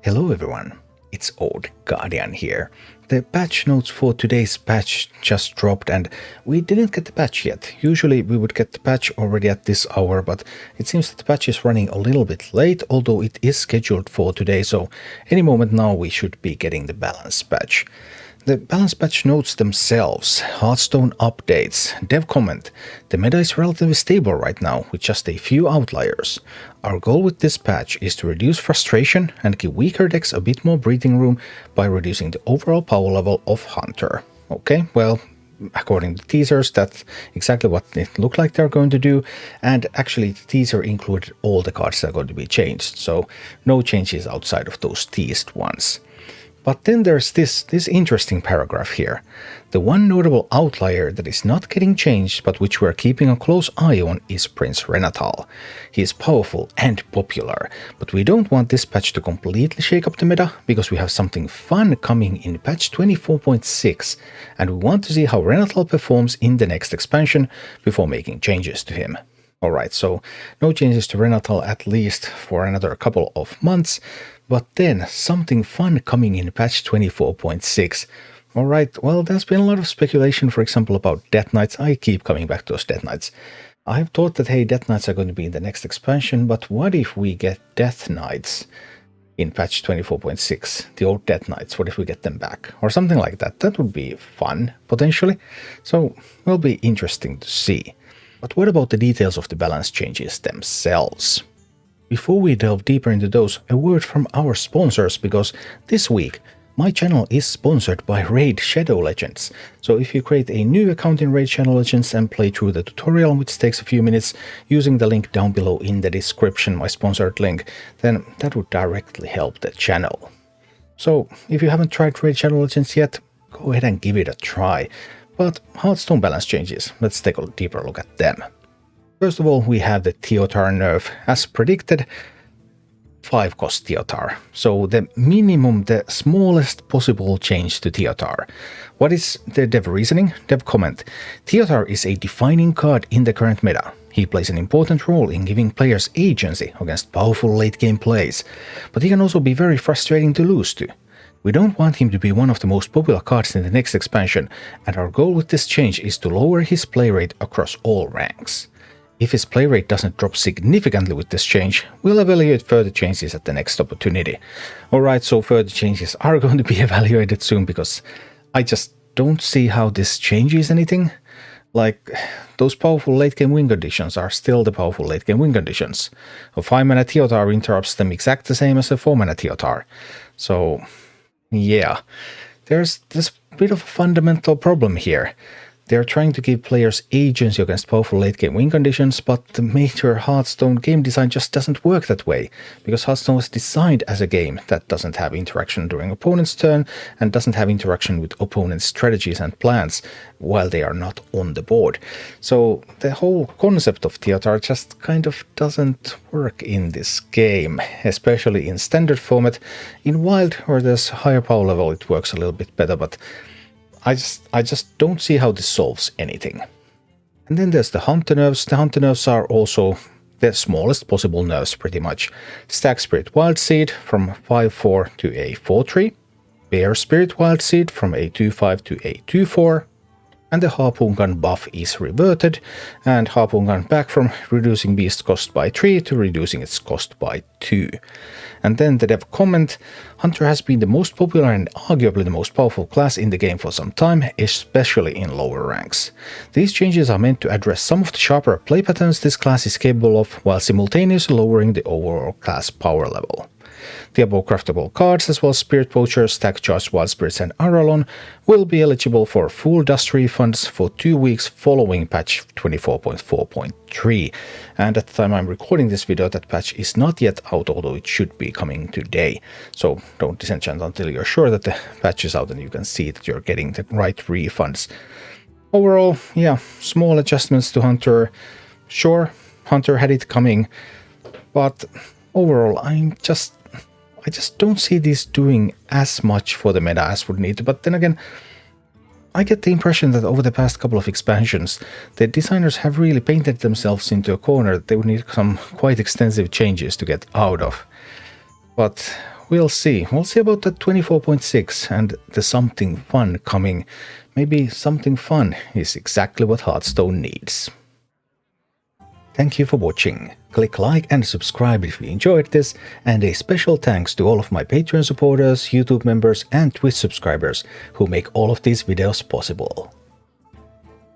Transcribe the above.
Hello everyone, it's Old Guardian here. The patch notes for today's patch just dropped and we didn't get the patch yet. Usually we would get the patch already at this hour, but it seems that the patch is running a little bit late, although it is scheduled for today, so any moment now we should be getting the balance patch. The balance patch notes themselves, Hearthstone updates, dev comment, the meta is relatively stable right now with just a few outliers. Our goal with this patch is to reduce frustration and give weaker decks a bit more breathing room by reducing the overall power level of Hunter. Okay, well, according to teasers, that's exactly what it looked like they're going to do, and actually the teaser included all the cards that are going to be changed, so no changes outside of those teased ones. But then there's this interesting paragraph here. The one notable outlier that is not getting changed but which we're keeping a close eye on is Prince Renatal. He is powerful and popular, but we don't want this patch to completely shake up the meta because we have something fun coming in patch 24.6 and we want to see how Renatal performs in the next expansion before making changes to him. Alright, so no changes to Renatal at least for another couple of months. But then, something fun coming in patch 24.6. Alright, well, there's been a lot of speculation, for example, about Death Knights. I keep coming back to those Death Knights. I've thought that, hey, Death Knights are going to be in the next expansion, but what if we get Death Knights in patch 24.6? The old Death Knights, what if we get them back? Or something like that. That would be fun, potentially. So, will be interesting to see. But what about the details of the balance changes themselves? Before we delve deeper into those, a word from our sponsors, because this week my channel is sponsored by Raid Shadow Legends. So if you create a new account in Raid Shadow Legends and play through the tutorial, which takes a few minutes, using the link down below in the description, my sponsored link, then that would directly help the channel. So if you haven't tried Raid Shadow Legends yet, go ahead and give it a try. But Hearthstone balance changes, let's take a deeper look at them. First of all, we have the Theotar nerf, as predicted, 5-cost Theotar. So the minimum, the smallest possible change to Theotar. What is the dev reasoning? Dev comment. Theotar is a defining card in the current meta. He plays an important role in giving players agency against powerful late-game plays, but he can also be very frustrating to lose to. We don't want him to be one of the most popular cards in the next expansion, and our goal with this change is to lower his play rate across all ranks. If his play rate doesn't drop significantly with this change, we'll evaluate further changes at the next opportunity. Alright, so further changes are going to be evaluated soon because I just don't see how this changes anything. Like, those powerful late game win conditions are still the powerful late game win conditions. A 5-mana Theotar interrupts them exact the same as a 4-mana Theotar. So, yeah, there's this bit of a fundamental problem here. They're trying to give players agency against powerful late-game win conditions, but the major Hearthstone game design just doesn't work that way, because Hearthstone was designed as a game that doesn't have interaction during opponent's turn and doesn't have interaction with opponent's strategies and plans while they are not on the board. So the whole concept of Theotar just kind of doesn't work in this game, especially in standard format. In Wild, where there's higher power level, it works a little bit better, but I just don't see how this solves anything. And then there's the Hunter nerfs. The Hunter nerfs are also the smallest possible nerfs pretty much. Stag Spirit Wild Seed from 5-4 to a 4-3. Bear Spirit Wild Seed from a 2-5 to a 2-4. And the Harpoon Gun buff is reverted, and Harpoon Gun back from reducing beast cost by 3 to reducing its cost by 2. And then the dev comment, Hunter has been the most popular and arguably the most powerful class in the game for some time, especially in lower ranks. These changes are meant to address some of the sharper play patterns this class is capable of, while simultaneously lowering the overall class power level. The above craftable cards, as well as Spirit Poacher, Stack Charged Wild Spirits and Aralon, will be eligible for full dust refunds for 2 weeks following patch 24.4.3. And at the time I'm recording this video, that patch is not yet out, although it should be coming today. So don't disenchant until you're sure that the patch is out and you can see that you're getting the right refunds. Overall, yeah, small adjustments to Hunter. Sure, Hunter had it coming, but overall I just don't see this doing as much for the meta as would need to. But then again, I get the impression that over the past couple of expansions, the designers have really painted themselves into a corner that they would need some quite extensive changes to get out of. But we'll see. We'll see about that 24.6 and the something fun coming. Maybe something fun is exactly what Hearthstone needs. Thank you for watching. Click like and subscribe if you enjoyed this, and a special thanks to all of my Patreon supporters, YouTube members and Twitch subscribers who make all of these videos possible.